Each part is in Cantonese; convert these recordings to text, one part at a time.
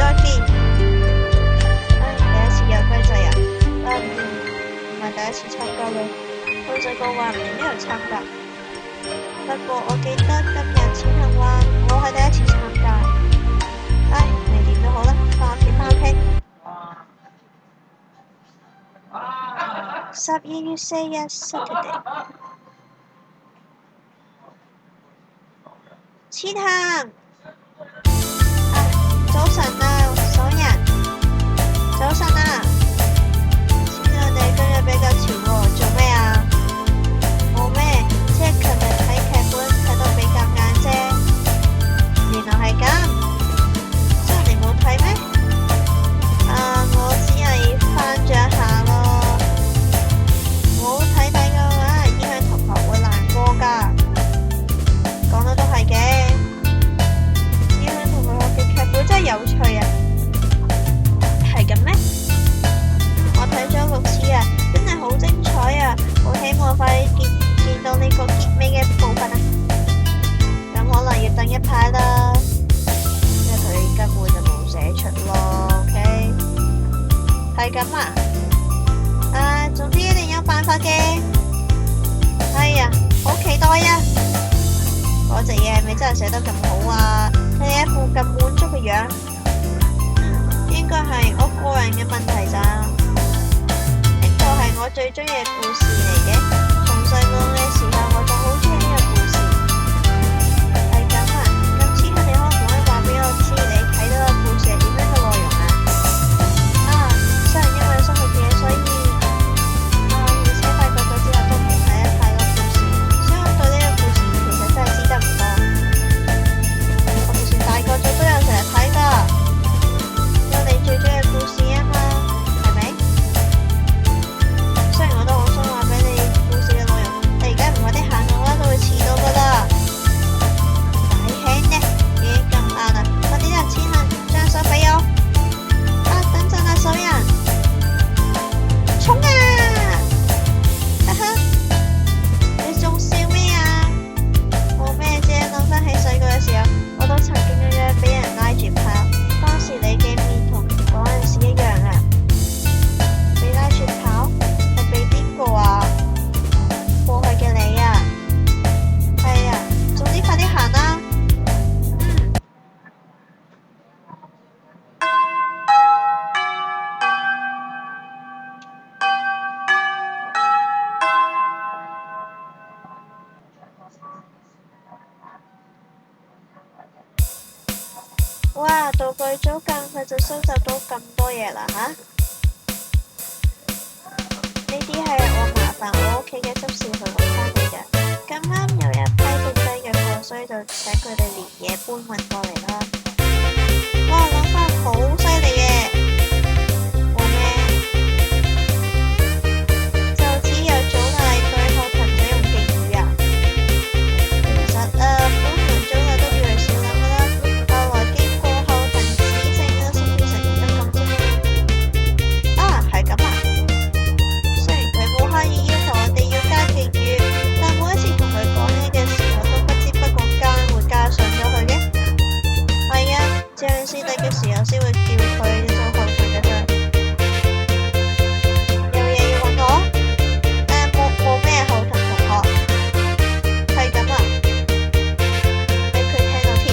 再見。第一次有規則啊？唔係第一次參加咯。老細個話唔喺呢度參加。不過我記得今日千行話我係第一次參加。你點都好啦，返屋企聽。12月4日 Saturday。千行。早晨啊，所有人。早晨啊。千行，你今日比較遲喎，做咩啊？冇咩，即係琴日睇劇本睇到比較晏啫。原來係咁，即係你冇睇咩？我只係翻咗一下咯。冇睇底嘅話，影響同學會難過㗎。講得都係嘅，影響同學嘅劇本真係有趣啊！係咁咩？我睇咗6次啊，真係好精彩啊！好希望快啲見到呢個結尾嘅部分啊！咁可能要等一排啦，因為佢根本就冇寫出咯。OK， 係咁啊！總之一定有辦法嘅。係啊，好期待啊！嗰隻嘢係咪真係寫得咁好啊？睇你一副咁滿足嘅樣，應該係我個人嘅問題咋？呢個係我最中意嘅故事嚟嘅。從細個嘅時候，我就好中意呢個故事。係咁啊！咁千行，你可唔可以話俾我知你睇到個故事係點樣嘅內容啊？雖然因為失去嘅，所以而且發覺咗之後都唔睇一睇個故事，所以我對呢個故事其實真係知得唔多。我平時大個咗都有成日睇㗎，有你最中意嘅故事啊嘛，係咪？雖然我都好想話俾你故事嘅內容，但而家唔快啲行嘅話，都會遲到㗎啦。大輕呢，已經咁晏啦，快啲啦，千行，將手俾我。等陣啊，所有人，衝啊！哈哈，你仲笑咩啊？冇咩啫，諗返起細個嘅時候，我都曾經咁樣俾人拉住跑。當時你嘅面同嗰陣時一樣啊！被拉住跑係俾邊個啊？過去嘅你啊！係啊，總之快啲行啦！哇！道具組咁快就收集到咁多嘢啦吓？呢啲係我麻煩我屋企嘅執事去揾返嚟嘅。咁啱有一批剩低嘅貨，所以就請佢哋連夜搬運過嚟啦。哇！諗返好犀利嘅，冇咩？就只有祖麗對後勤使用敬語啊。其實本來祖麗都以為少諗㗎啦。係咁啊！雖然佢冇刻意要求我哋要加敬語，但每一次同佢講嘢嘅時候，都不知不覺間會加上咗佢嘅。係啊，這樣師弟嘅時候先會叫佢做後勤嘅啫。有嘢要問我？冇咩後勤同學。係咁啊！俾佢聽到添。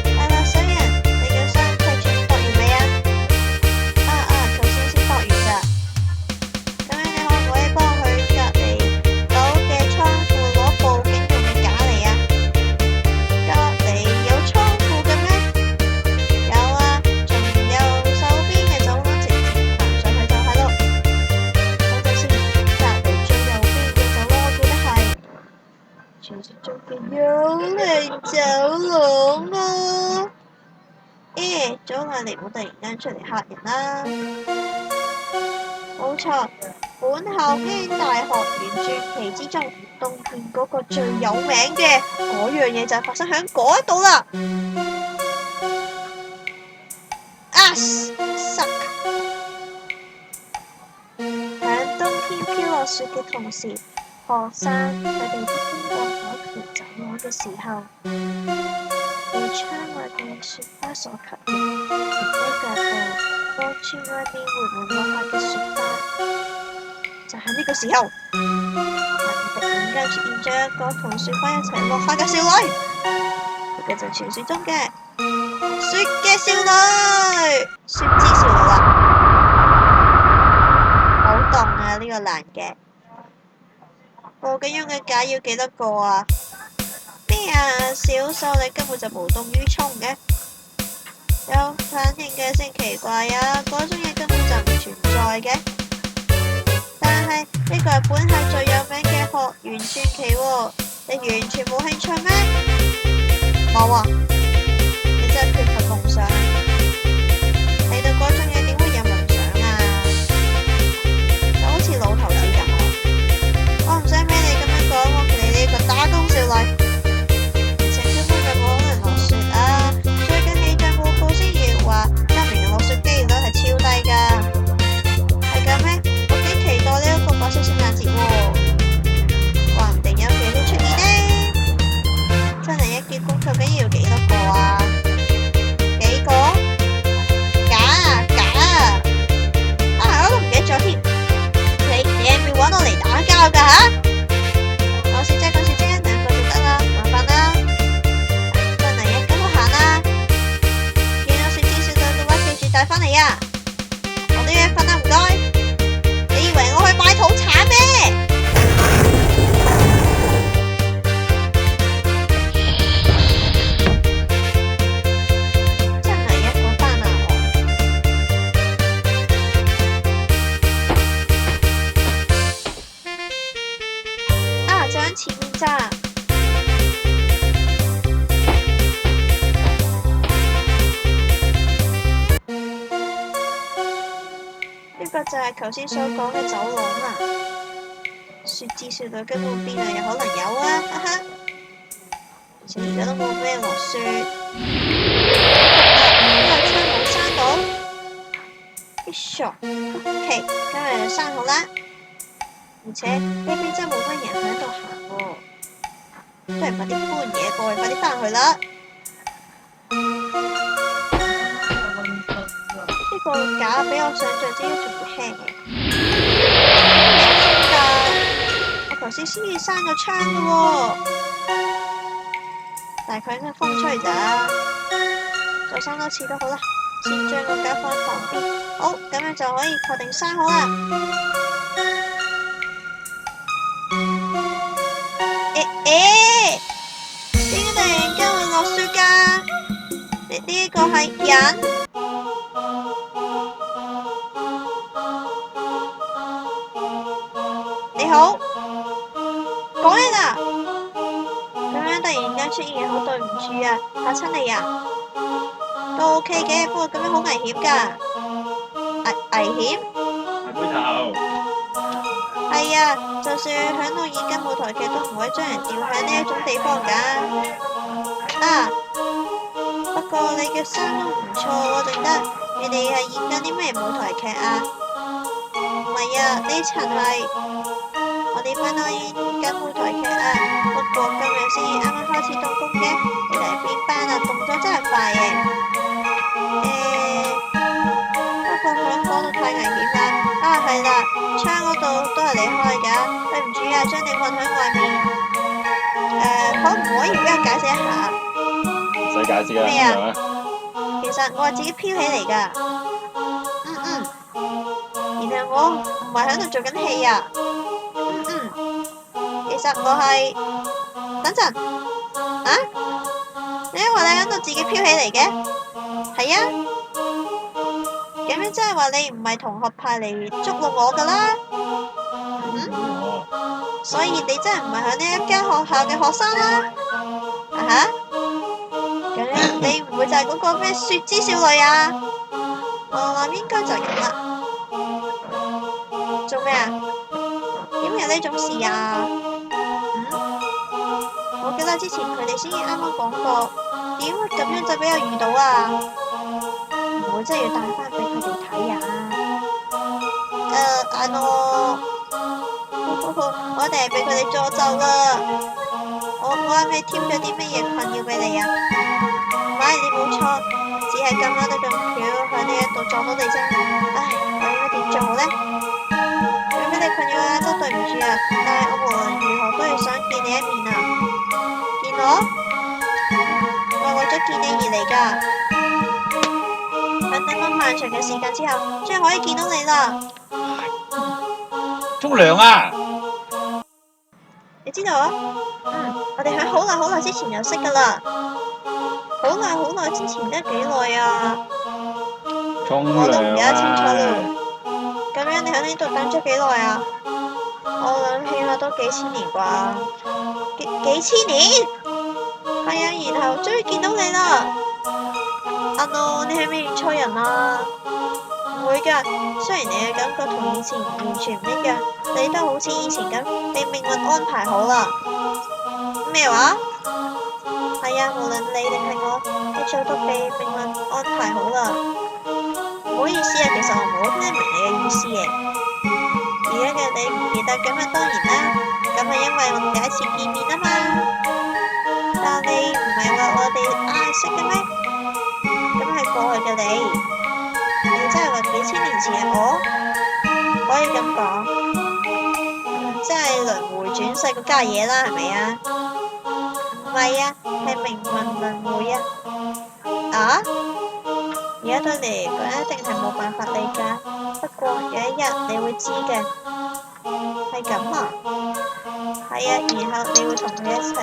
係啦，所有人，你嘅雙踢轉駁完未啊？頭先先駁完㗎。咁樣你可唔可以幫我去隔離樓嘅倉庫攞報警用嘅架嚟啊？隔離有倉庫嘅咩？有啊，仲有手邊嘅走廊直接行上去就係咯。等陣先，隔離最右邊嘅走廊我記得係傳説中嘅幽靈走廊啊！早兩年冇突然間出嚟嚇人啦。冇錯，本校經大學園傳奇之中，東邊嗰個最有名嘅嗰樣嘢就係發生喺嗰度啦。suck！ 喺冬天飄落雪嘅同時，學生佢哋都經過嗰條走廊嘅時候，被窗外嘅雪花所及嘅。呢個個村外面會唔會落下嘅雪花？就喺呢個時候，突然間出現咗一個同雪花一齊落下嘅少女，佢就傳說中嘅雪嘅少女，雪之少女啦。好凍啊！呢個難嘅，個咁樣嘅架要幾多個啊？咩啊？小秀你根本就無動於衷嘅，有反應嘅先奇怪啊！嗰種嘢根本就唔存在嘅。但係呢個係本校最有名嘅學園傳奇喎，你完全冇興趣咩？冇啊！你真係缺乏夢想。睇到嗰種嘢點會有夢想啊？就好似老頭子咁啊！我唔想俾你咁樣講，我哋呢個打工少女，而且根本就冇可能落雪啊！最近氣象報告先至話，今年嘅落雪機率係超低㗎，係咁咩？期待呢一個白色聖誕節喎，話唔定有奇蹟出現呢！真係一結工究竟要幾多個啊？幾個？假啊！我都唔記得咗添。你係咪搵我嚟打交㗎吓？講笑啫，兩個就得啦，麻煩啦。真係啊，咁我行啦。見到雪之少女嘅話，記住帶返嚟啊！我都要一份啦，唔該。你以為我去買土產咩？真係一個單眼啊！就喺前面咋？呢個就係頭先所講嘅走廊啦。雪之少女根本邊度有可能有啊！哈哈，而且而家都冇咩落雪。呢個窗冇閂到。OK，今日就閂好啦。而且呢邊真係冇乜人喺度行喎，都係快啲搬嘢過去，快啲返去啦。呢個架比我想象之中仲要輕嘅。我頭先先至閂咗窗嘅喎，大概應該風吹咋，再閂多次都好啦。先將個架放喺旁邊，好，咁樣就可以確定閂好啦。點解突然間會落雪㗎？呢個係人？你好，講嘢啦！咁樣突然間出現，好對唔住啊，嚇親你啊！都 OK 嘅，不過咁樣好危險㗎。危險？杯頭。係啊，就算響到演緊舞台劇，都唔可以將人吊喺呢一種地方㗎。啊！不過你嘅衫都唔錯喎，淨得。你哋係演緊啲咩舞台劇啊？唔係啊，呢層係我哋班都演緊舞台劇啊。不過今日先啱啱開始動工嘅，你哋係邊班啊？動作真係快嘅。不過響嗰度太危險啦。啊，係啦，窗嗰度都係你開㗎。對唔住啊，將你困喺外面。可唔可以俾我解釋一下？唔使解釋啦。咩啊？其實我係自己飄起嚟㗎。然後我唔係喺度做緊戲啊。其實我係，等陣，啊？你話你喺度自己飄起嚟嘅？係啊。咁樣即係話你唔係同學派嚟捉弄我㗎啦。所以你真係唔係喺呢一間學校嘅學生啦。啊哈？咁樣你唔會就係嗰個咩雪之少女啊？我諗應該就係咁啦。做咩啊？點有呢種事啊？我記得之前佢哋先至啱啱講過，點會咁樣就俾我遇到啊？唔會真係要帶翻俾佢哋睇啊？我一定係俾佢哋詛咒啦！我係咪添咗啲乜嘢困擾俾你啊？唔係，你冇錯，只係咁啱得咁巧喺呢一度撞到你啫。唉，我應該點做好呢？如果俾你困擾啊，都對唔住啊。但係我無論如何都係想見你一面啊。見我？我係為咗見你而嚟㗎。喺等咗漫長嘅時間之後，終於可以見到你啦。沖涼啊！你知道啊？我哋喺好耐之前就識㗎啦。好耐之前得幾耐啊？沖我都唔記得清楚涼啊！啦。咁樣你喺呢度等咗幾耐啊？我諗起碼都幾千年啩。幾千年？係啊，然後終於見到你啦。阿諾，你係咪認錯人啊？唔會㗎，雖然你嘅感覺同以前完全唔一樣，你都好似以前咁被命運安排好啦。咩話？係啊，無論你定係我，一早都被命運安排好啦。唔好意思啊，其實我唔好聽明你嘅意思嘅。而家嘅你唔記得咁啊，當然啦，咁係因為我哋第一次見面啊嘛。但你唔係話我哋識嘅咩？咁係過去嘅你，你真係話幾千年前嘅我？可以咁講，即係輪迴轉世嗰家嘢啦，係咪啊？唔係啊，係命運輪迴啊！啊？而家對你嚟講一定係冇辦法理解，不過有一日你會知嘅。係咁啊？係啊，然後你會同佢一齊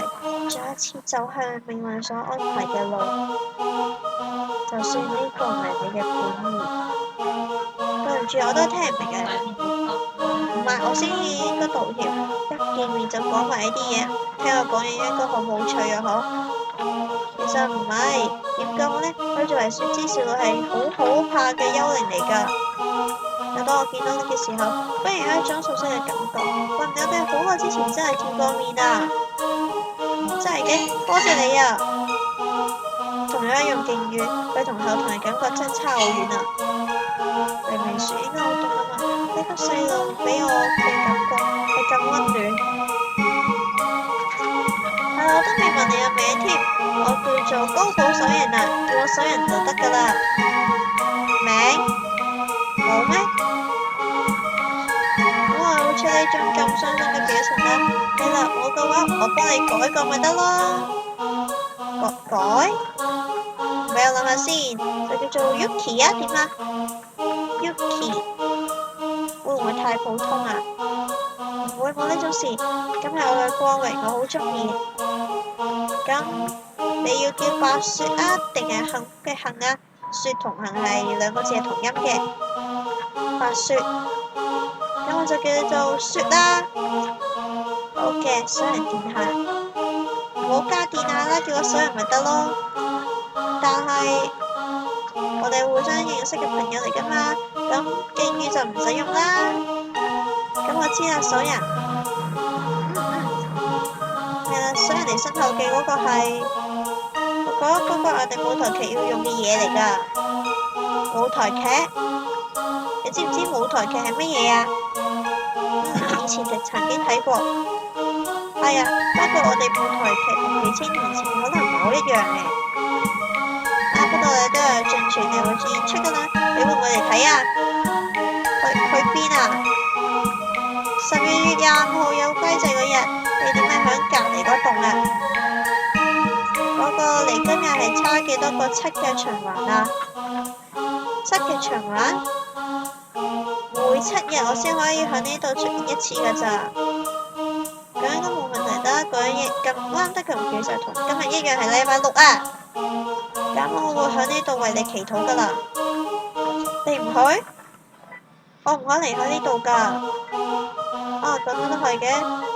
再一次走向命運所安排嘅路，就算呢個唔係你嘅本意。對唔住，我都聽唔明嘅。唔係，我先應該道歉。一見面就講埋呢啲嘢，聽我講嘢應該好冇趣啊！嗬。其實唔係，點講呢？佢作為雪之少女係好可怕嘅幽靈嚟㗎。但當我見到你嘅時候，忽然有一種熟悉嘅感覺。話唔定我哋好耐之前真係見過面啊！真係嘅，多謝你啊！同樣用敬語，佢同後台嘅感覺真係差好遠啊！明明雪應該好凍啊嘛，呢個細路俾我嘅感覺係咁溫暖。係啊，我都未問你嘅名添，我叫做高寶守人啊，叫我守人就得㗎啦。名？冇咩？咁我好似呢種咁傷心嘅表情啦。係啦，我嘅話我幫你改個咪得咯。改？俾我諗下先，就叫做 Yuki 啊，點啊 ？Yuki 會唔會太普通啊？唔會冇呢種事，咁係我嘅光榮，我好中意。咁你要叫白雪啊，定係幸福嘅幸啊？雪同幸係兩個字係同音嘅。白雪，咁我就叫你做雪啦。好嘅，守人殿下，唔好加殿下啦，叫我守人咪得咯。但係我哋互相認識嘅朋友嚟㗎嘛，咁敬語就唔使用啦。咁我知啦，守人。係啦，守人哋身後嘅嗰個係，嗰個我哋舞台劇要用嘅嘢嚟㗎。舞台劇？你知唔知舞台劇係乜嘢啊？以前就曾經睇過。係啊，不過我哋舞台劇同幾千年前可能唔係好一樣嘅。不過你都係盡全力會演出㗎啦，你會唔會嚟睇啊？去邊啊？12月25號有歸祭嗰日，你點解響隔離嗰棟啊？嗰個離今日係差幾多個7嘅循環啊？7嘅循環？每7日我先可以喺呢度出現一次㗎咋？咁應該冇問題啦，嗰日咁啱得咁巧就同今日一樣係禮拜6啊！咁我會喺呢度為你祈禱㗎啦。你唔去？我唔可以離開呢度㗎。啊，咁樣都係嘅，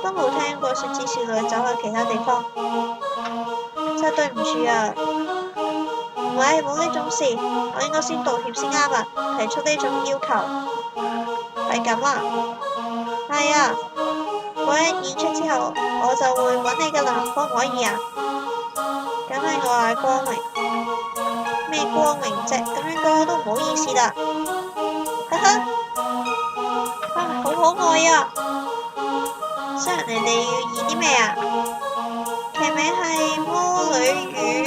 都冇聽過雪之少女走去其他地方。真係對唔住啊！唔係，冇呢種事，我應該先道歉先啱啊！提出呢種要求係咁啊。係啊，嗰日演出之後，我就會揾你㗎啦，可唔可以啊？咁係我嘅光榮。咩光榮啫？咁樣講我都唔好意思啦。哈哈，好可愛啊！雖然你哋要演啲咩啊？劇名係《魔女與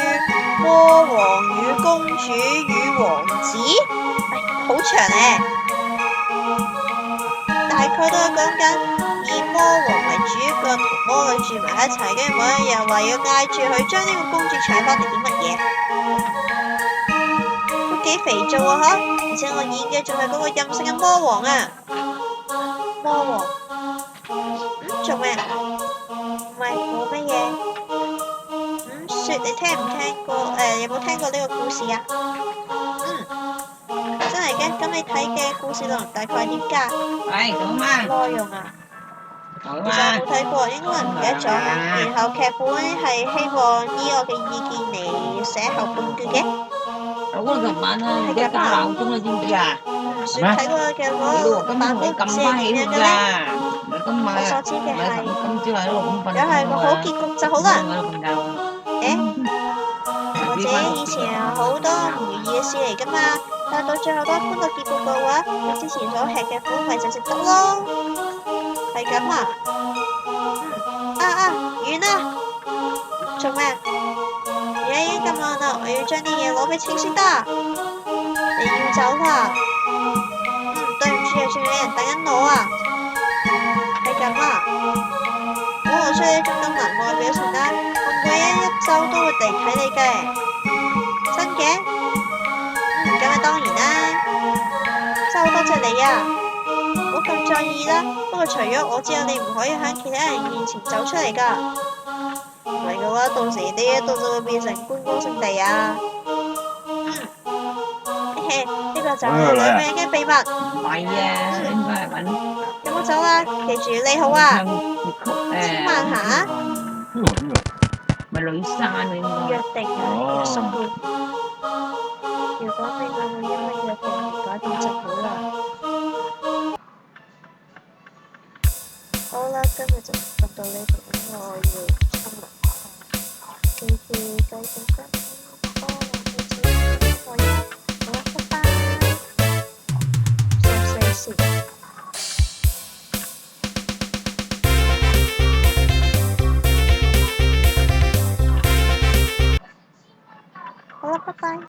魔王與公公主與王子，好長咧，大概都係講緊以魔王為主角同魔女住埋一齊，跟住某一日話要嗌住佢將呢個公主搶翻嚟啲乜嘢，都幾肥皂啊嚇！而且我演嘅仲係嗰個任性嘅魔王啊！魔王，做咩？唔係冇乜嘢。雪，你聽唔聽過？有冇聽過呢個故事啊？真係嘅。咁你睇嘅故事內容大概係點㗎？內容啊？其實我冇睇過，應該唔記得咗。然後劇本係希望依我嘅意見嚟寫後半句嘅。琴晚啊，而家加鬧鐘啦，知唔知啊？雪睇過嘅嗰個版本先係點樣嘅咧？我所知嘅係，有係個好結局就好啦。或者以前好多唔如意嘅事嚟㗎嘛，但到最後都歡樂結局嘅話，你之前所吃嘅苦咪就食得咯，係咁啊！完啦！做咩？而家已經咁晚啦，我要將啲嘢攞俾清先得。你要走啦？對唔住啊，仲有人等緊我啊！係咁啊！我露出一種咁難過嘅表情啦，我每一周都會嚟睇你嘅。真嘅？咁啊當然啦，真係好多謝你啊！唔好咁在意啦。不過除咗我之後，你唔可以喺其他人面前走出嚟㗎。唔係嘅話，到時呢一度就會變成觀光勝地啊！呢個就係我哋兩個人嘅秘密。唔係啊，應該係揾。有冇走啊？記住你好啊！千萬行啊！咪女山啊應該。約定啊，約束會。如果你兩個因為約定而改變就好啦。好啦，今日就錄到呢度，因為我要沖涼。記住繼續收聽多兩次我要好啦，拜拜。14時。好啦，拜拜。